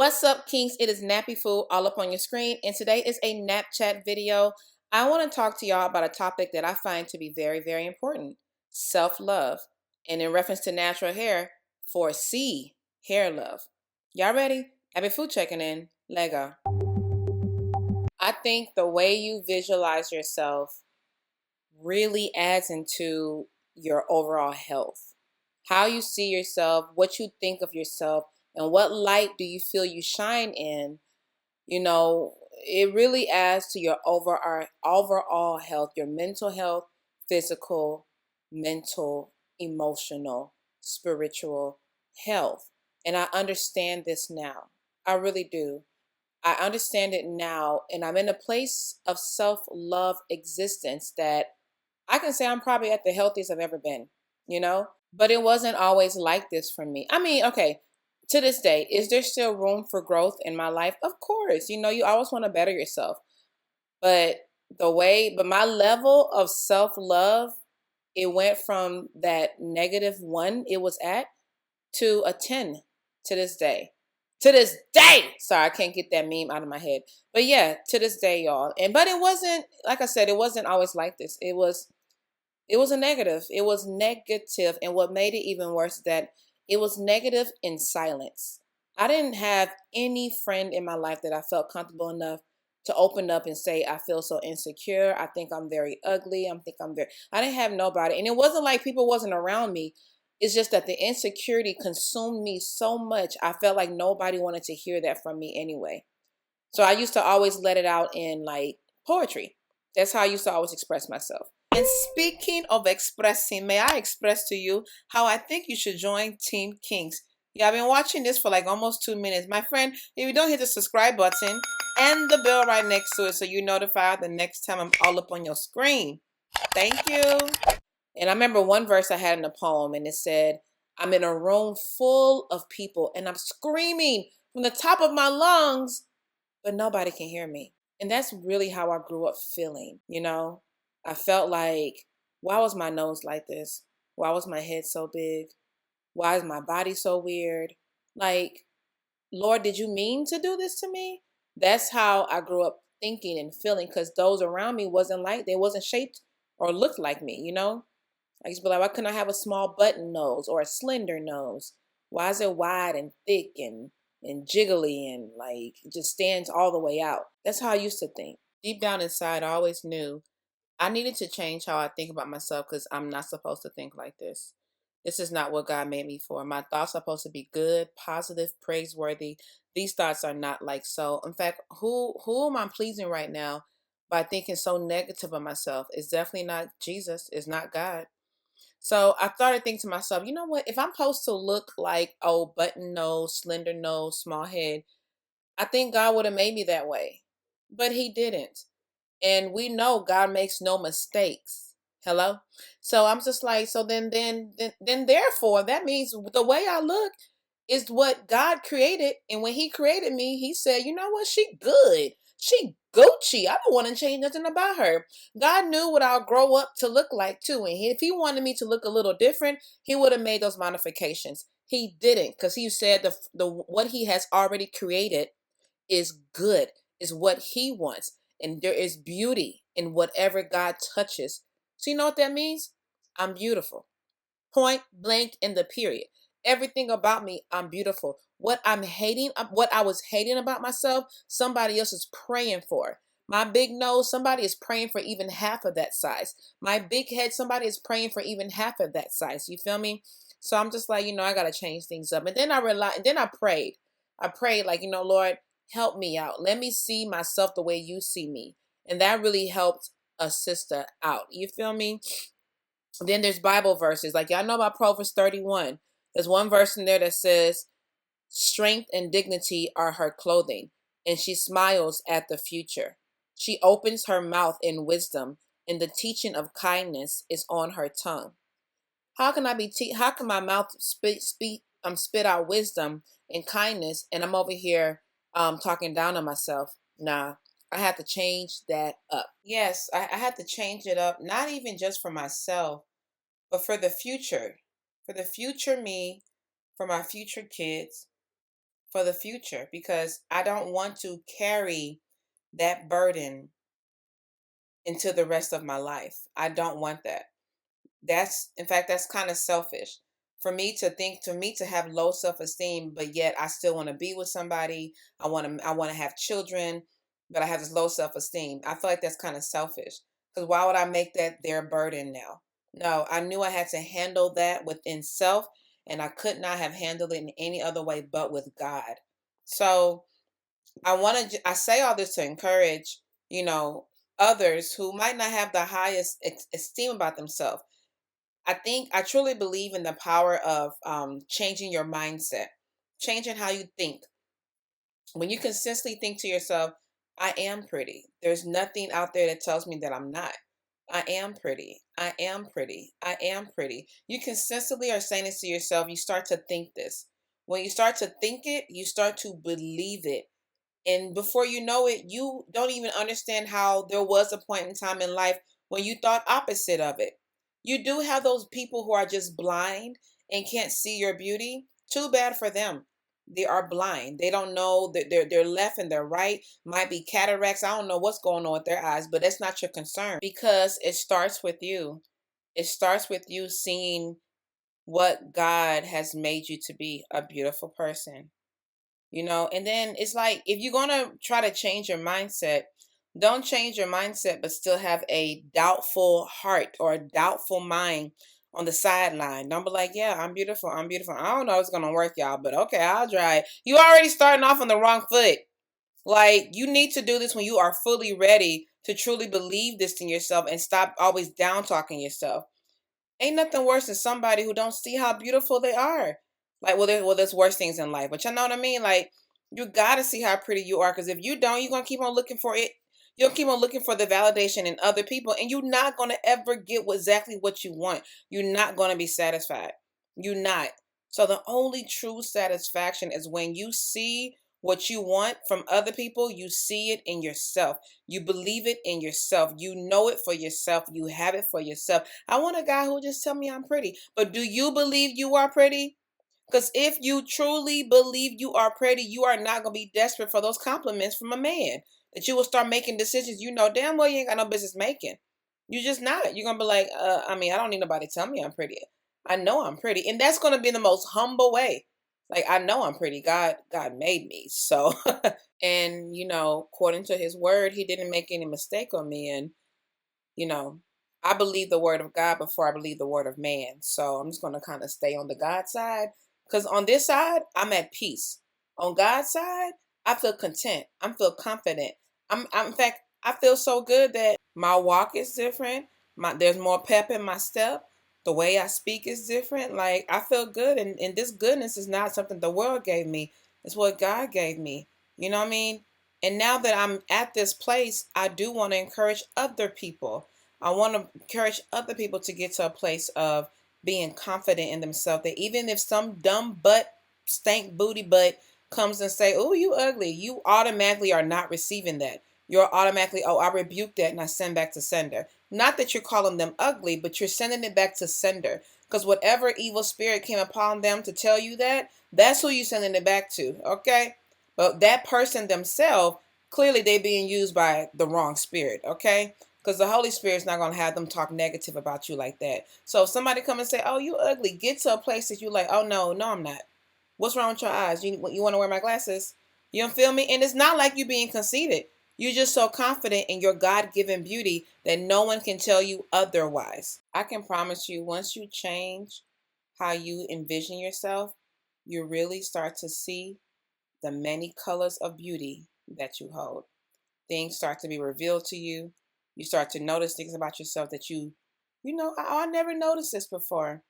What's up, Kinks? It is NappyFu all up on your screen, and today is a Napchat video. I want to talk to y'all about a topic that I find to be very, very important: self-love. And in reference to natural hair, for C, hair love. Y'all ready? NappyFu checking in. Lego. I think the way you visualize yourself really adds into your overall health. How you see yourself, what you think of yourself, and what light do you feel you shine in, it really adds to your overall health, your mental health, physical, mental, emotional, spiritual health. And I understand this now. I really do. I understand it now, and I'm in a place of self-love existence that I can say I'm probably at the healthiest I've ever been, But it wasn't always like this for me. I mean, okay, to this day, is there still room for growth in my life? Of course. You always want to better yourself. But my level of self-love, it went from that -1 it was at to a 10 to this day. To this day. Sorry, I can't get that meme out of my head. But yeah, to this day, y'all. But it wasn't, like I said, it wasn't always like this. It was a negative. It was negative. And what made it even worse is that it was negative in silence. I didn't have any friend in my life that I felt comfortable enough to open up and say, I feel so insecure. I think I'm very ugly. I didn't have nobody. And it wasn't like people wasn't around me. It's just that the insecurity consumed me so much. I felt like nobody wanted to hear that from me anyway. So I used to always let it out in like poetry. That's how I used to always express myself. And speaking of expressing, may I express to you how I think you should join Team Kinks. Yeah, I've been watching this for like almost 2 minutes. My friend, if you don't hit the subscribe button and the bell right next to it so you're notified the next time I'm all up on your screen. Thank you. And I remember one verse I had in a poem, and it said, I'm in a room full of people and I'm screaming from the top of my lungs, but nobody can hear me. And that's really how I grew up feeling, I felt like, why was my nose like this? Why was my head so big? Why is my body so weird? Like, Lord, did you mean to do this to me? That's how I grew up thinking and feeling, because those around me they wasn't shaped or looked like me, I used to be like, why couldn't I have a small button nose or a slender nose? Why is it wide and thick and jiggly and like it just stands all the way out? That's how I used to think. Deep down inside, I always knew I needed to change how I think about myself, because I'm not supposed to think like this. This is not what God made me for. My thoughts are supposed to be good, positive, praiseworthy. These thoughts are not like so. In fact, who am I pleasing right now by thinking so negative of myself? It's definitely not Jesus. It's not God. So I started thinking to myself, you know what? If I'm supposed to look like, oh, button nose, slender nose, small head, I think God would have made me that way. But he didn't. And we know God makes no mistakes. Hello? So I'm just like, so then therefore, that means the way I look is what God created. And when he created me, he said, you know what? She good. She Gucci. I don't want to change nothing about her. God knew what I'll grow up to look like too. And if he wanted me to look a little different, he would have made those modifications. He didn't, because he said the what he has already created is good, is what he wants. And there is beauty in whatever God touches. So you know what that means? I'm beautiful. Point blank in the period. Everything about me, I'm beautiful. What I was hating about myself, somebody else is praying for. My big nose, somebody is praying for even half of that size. My big head, somebody is praying for even half of that size. You feel me? So I'm just like, I got to change things up. And then I prayed. I prayed like, Lord, help me out. Let me see myself the way you see me. And that really helped a sister out. You feel me? Then there's Bible verses. Like, y'all know about Proverbs 31. There's one verse in there that says, strength and dignity are her clothing, and she smiles at the future. She opens her mouth in wisdom, and the teaching of kindness is on her tongue. How can my mouth spit out wisdom and kindness, and I'm over here talking down on myself? Nah, I have to change that up. Yes, I had to change it up, not even just for myself, but for the future me, for my future kids, for the future, because I don't want to carry that burden into the rest of my life. I don't want that. In fact, that's kind of selfish for me to have low self-esteem, but yet I still want to be with somebody. I want to have children, but I have this low self-esteem. I feel like that's kind of selfish, because why would I make that their burden now? No, I knew I had to handle that within self, and I could not have handled it in any other way but with God. So I say all this to encourage, you know, others who might not have the highest esteem about themselves. I truly believe in the power of changing your mindset, changing how you think. When you consistently think to yourself, I am pretty. There's nothing out there that tells me that I'm not. I am pretty. I am pretty. I am pretty. You consistently are saying this to yourself. You start to think this. When you start to think it, you start to believe it. And before you know it, you don't even understand how there was a point in time in life when you thought opposite of it. You do have those people who are just blind and can't see your beauty. Too bad for them. They are blind. They don't know that their left and their right might be cataracts. I don't know what's going on with their eyes, but that's not your concern, because it starts with you. It starts with you seeing what God has made you to be, a beautiful person. And then it's like, if you're going to try to change your mindset, don't change your mindset but still have a doubtful heart or a doubtful mind on the sideline. Don't be like, yeah, I'm beautiful, I'm beautiful, I don't know if it's going to work, y'all, but okay, I'll try it. You already starting off on the wrong foot. Like, you need to do this when you are fully ready to truly believe this in yourself and stop always down talking yourself. Ain't nothing worse than somebody who don't see how beautiful they are. Like, there's worse things in life, but you know what I mean? Like, you gotta see how pretty you are, because if you don't, you're gonna keep on looking for it. You'll keep on looking for the validation in other people, and you're not gonna ever get exactly what you want. You're not gonna be satisfied. You're not. So the only true satisfaction is when you see what you want from other people, you see it in yourself. You believe it in yourself. You know it for yourself. You have it for yourself. I want a guy who just tell me I'm pretty. But do you believe you are pretty? Because if you truly believe you are pretty, you are not going to be desperate for those compliments from a man. That you will start making decisions you know damn well you ain't got no business making. You just not. You're going to be like, I don't need nobody to tell me I'm pretty. I know I'm pretty. And that's going to be the most humble way. Like, I know I'm pretty. God made me. So, and, according to his word, he didn't make any mistake on me. And you know, I believe the word of God before I believe the word of man. So I'm just going to kind of stay on the God side, because on this side, I'm at peace. On God's side, I feel content. I feel confident. In fact, I feel so good that my walk is different. There's more pep in my step. The way I speak is different. Like, I feel good. And this goodness is not something the world gave me. It's what God gave me. You know what I mean? And now that I'm at this place, I do want to encourage other people. I want to encourage other people to get to a place of being confident in themselves. That even if some dumb butt, stank booty butt comes and say, "Oh, you ugly," you automatically are not receiving that. You're automatically, "Oh, I rebuke that and I send back to sender." Not that you're calling them ugly, but you're sending it back to sender. Because whatever evil spirit came upon them to tell you that, that's who you're sending it back to. Okay? But that person themselves, clearly they being used by the wrong spirit, okay? Because the Holy Spirit's not going to have them talk negative about you like that. So if somebody come and say, "Oh, you ugly," get to a place that you like, "Oh, no, I'm not. What's wrong with your eyes? You want to wear my glasses?" You don't feel me? And it's not like you being conceited. You're just so confident in your God-given beauty that no one can tell you otherwise. I can promise you, once you change how you envision yourself, you really start to see the many colors of beauty that you hold. Things start to be revealed to you. You start to notice things about yourself that I never noticed this before.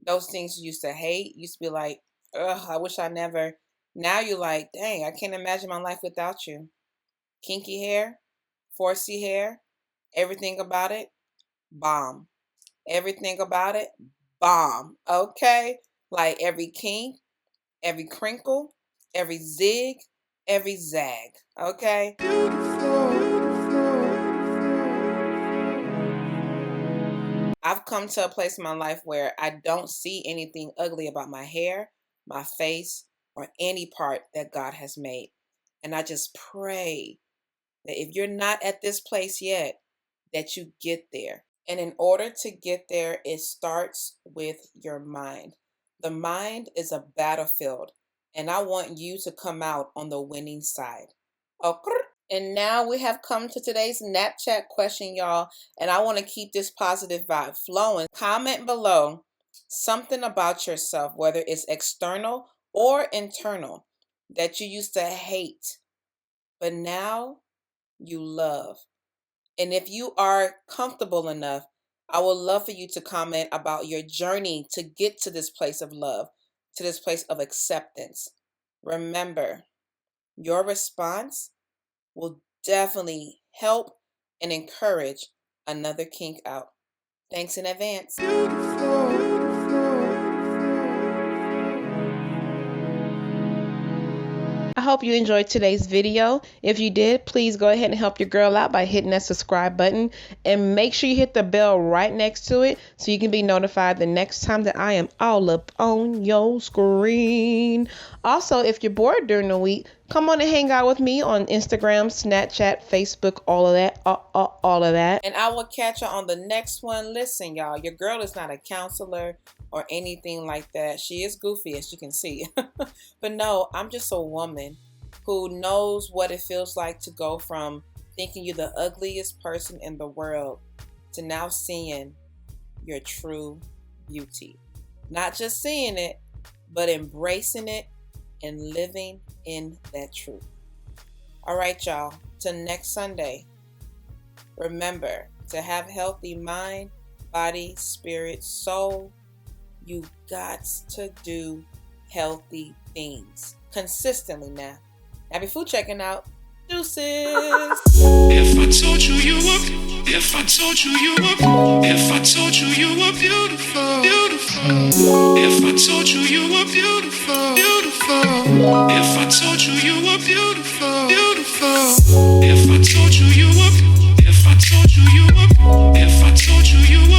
Those things you used to hate, used to be like, ugh, I wish I never. Now you're like, dang, I can't imagine my life without you. Kinky hair, 4C hair, everything about it, bomb. Everything about it, bomb. Okay? Like every kink, every crinkle, every zig, every zag. Okay? I've come to a place in my life where I don't see anything ugly about my hair, my face, or any part that God has made. And I just pray that if you're not at this place yet, that you get there. And in order to get there, it starts with your mind. The mind is a battlefield, and I want you to come out on the winning side. Okay. And now we have come to today's Napchat question, y'all. And I want to keep this positive vibe flowing. Comment below something about yourself, whether it's external or internal, that you used to hate, but now you love. And if you are comfortable enough, I would love for you to comment about your journey to get to this place of love, to this place of acceptance. Remember, your response will definitely help and encourage another kink out. Thanks in advance. I hope you enjoyed today's video. If you did, please go ahead and help your girl out by hitting that subscribe button, and make sure you hit the bell right next to it so you can be notified the next time that I am all up on your screen. Also, if you're bored during the week, come on and hang out with me on Instagram, Snapchat, Facebook, all of that, all of that. And I will catch you on the next one. Listen, y'all, your girl is not a counselor or anything like that. She is goofy, as you can see. But no, I'm just a woman who knows what it feels like to go from thinking you're the ugliest person in the world to now seeing your true beauty. Not just seeing it, but embracing it and living in that truth. All right, y'all. Till next Sunday, remember to have healthy mind, body, spirit, soul. You got to do healthy things consistently now. NappyFu checking out. Deuces. If I told you you were, if I told you you were, if I told you you were beautiful, beautiful. If I told you you were beautiful, beautiful. If I told you you were beautiful, beautiful. If I told you you were, if I told you you were, if I told you you were.